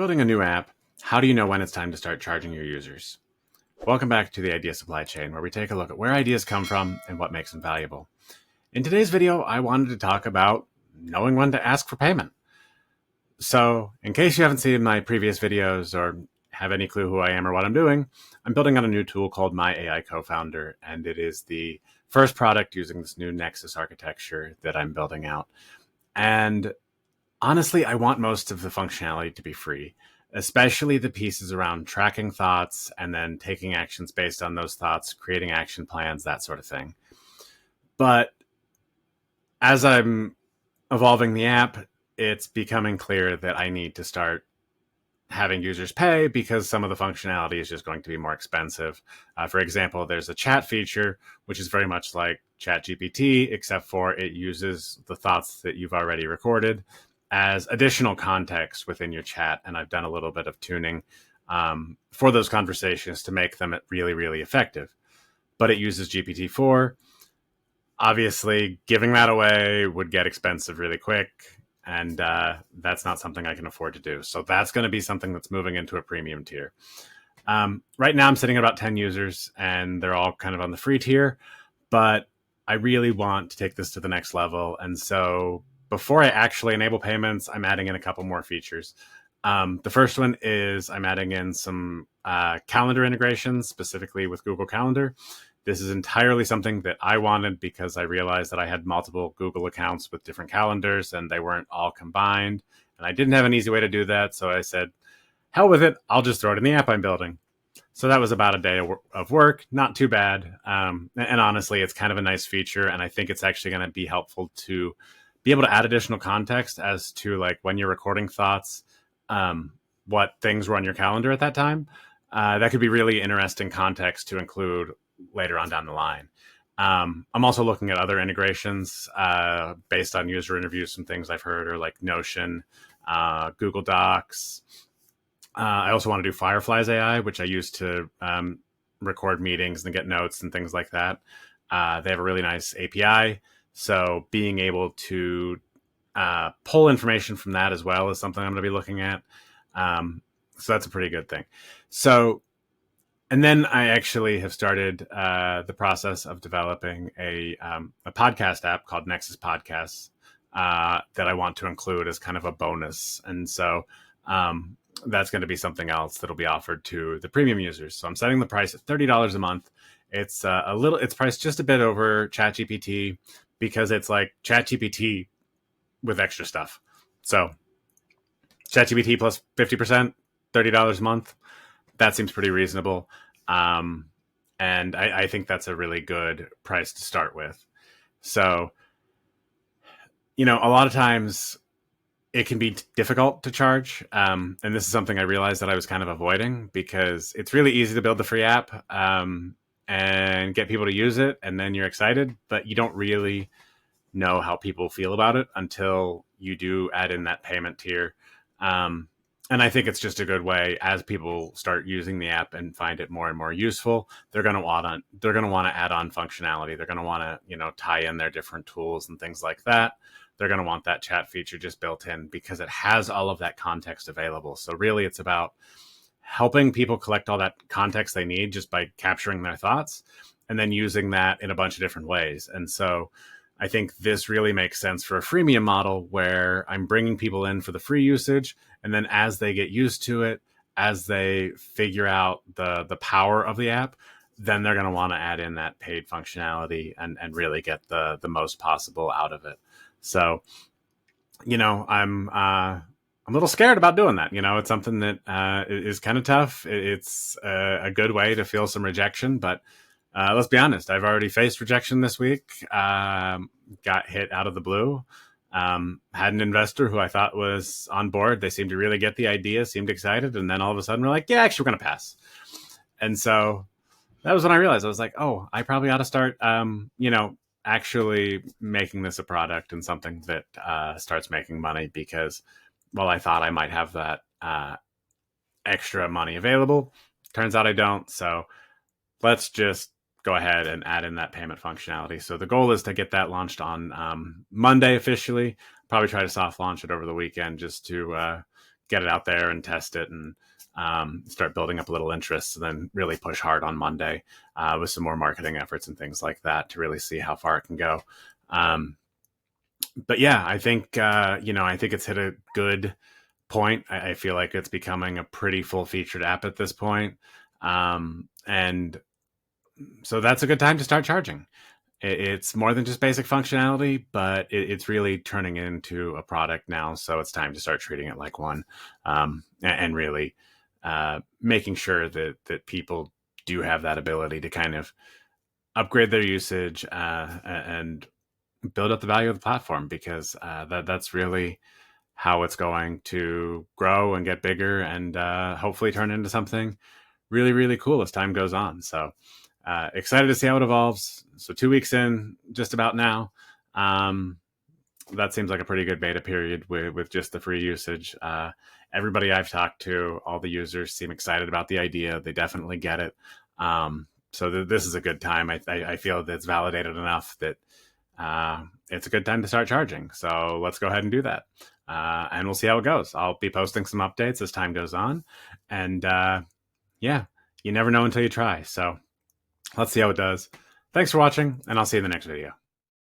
building a new app, how do you know when it's time to start charging your users? Welcome back to the Idea Supply Chain, where we take a look at where ideas come from and what makes them valuable. In today's video, I wanted to talk about knowing when to ask for payment. So, in case you haven't seen my previous videos or have any clue who I am or what I'm doing, I'm building on a new tool called MyAICoFounder, and it is the first product using this new Nexus architecture that I'm building out. And honestly, I want most of the functionality to be free, especially the pieces around tracking thoughts and then taking actions based on those thoughts, creating action plans, that sort of thing. But as I'm evolving the app, it's becoming clear that I need to start having users pay because some of the functionality is just going to be more expensive. For example, there's a chat feature, which is very much like ChatGPT, except for it uses the thoughts that you've already recorded as additional context within your chat. And I've done a little bit of tuning for those conversations to make them really, really effective. But it uses GPT-4. Obviously, giving that away would get expensive really quick. And that's not something I can afford to do. So that's going to be something that's moving into a premium tier. Right now, I'm sitting at about 10 users, and they're all kind of on the free tier. But I really want to take this to the next level. And so before I actually enable payments, I'm adding in a couple more features. The first one is I'm adding in some calendar integrations, specifically with Google Calendar. This is entirely something that I wanted because I realized that I had multiple Google accounts with different calendars and they weren't all combined. And I didn't have an easy way to do that. So I said, hell with it. I'll just throw it in the app I'm building. So that was about a day of work. Not too bad. And honestly, it's kind of a nice feature. And I think it's actually going to be helpful to be able to add additional context as to like when you're recording thoughts, what things were on your calendar at that time. That could be really interesting context to include later on down the line. I'm also looking at other integrations based on user interviews. Some things I've heard are like Notion, Google Docs. I also want to do Firefly's AI, which I use to record meetings and get notes and things like that. They have a really nice API. So being able to pull information from that as well is something I'm going to be looking at. So that's a pretty good thing. So, and then I actually have started the process of developing a podcast app called Nexus Podcasts that I want to include as kind of a bonus. And so that's going to be something else that'll be offered to the premium users. So I'm setting the price at $30 a month. It's it's priced just a bit over ChatGPT because it's like ChatGPT with extra stuff. So ChatGPT plus 50%, $30 a month. That seems pretty reasonable. And I think that's a really good price to start with. So, a lot of times it can be difficult to charge. And this is something I realized that I was kind of avoiding because it's really easy to build the free app and get people to use it. And then you're excited, but you don't really know how people feel about it until you do add in that payment tier. And I think it's just a good way as people start using the app and find it more and more useful. They're going to want to add on functionality. They're going to want to, tie in their different tools and things like that. They're going to want that chat feature just built in because it has all of that context available. So really it's about helping people collect all that context they need just by capturing their thoughts and then using that in a bunch of different ways. And so I think this really makes sense for a freemium model where I'm bringing people in for the free usage. And then as they get used to it, as they figure out the power of the app, then they're going to want to add in that paid functionality and really get the most possible out of it. So, I'm a little scared about doing that. It's something that is kind of tough. It's a good way to feel some rejection, but let's be honest. I've already faced rejection this week. Got hit out of the blue. Had an investor who I thought was on board. They seemed to really get the idea, seemed excited. And then all of a sudden we're like, yeah, actually we're going to pass. And so that was when I realized I was like, oh, I probably ought to start, actually making this a product and something that starts making money because, well, I thought I might have that extra money available. Turns out I don't. So let's just go ahead and add in that payment functionality. So the goal is to get that launched on Monday officially. Probably try to soft launch it over the weekend just to get it out there and test it and start building up a little interest, and then really push hard on Monday with some more marketing efforts and things like that to really see how far it can go. But yeah, I think I think it's hit a good point. I feel like it's becoming a pretty full-featured app at this point, and so that's a good time to start charging. It's more than just basic functionality, but it's really turning into a product now. So it's time to start treating it like one, and really making sure that people do have that ability to kind of upgrade their usage and build up the value of the platform, because that's really how it's going to grow and get bigger and hopefully turn into something really, really cool as time goes on. So excited to see how it evolves. So 2 weeks in, just about now. That seems like a pretty good beta period with just the free usage. Everybody I've talked to, all the users seem excited about the idea. They definitely get it. So this is a good time. I feel that it's validated enough that it's a good time to start charging. So let's go ahead and do that. And we'll see how it goes. I'll be posting some updates as time goes on. And yeah, you never know until you try. So let's see how it does. Thanks for watching, and I'll see you in the next video.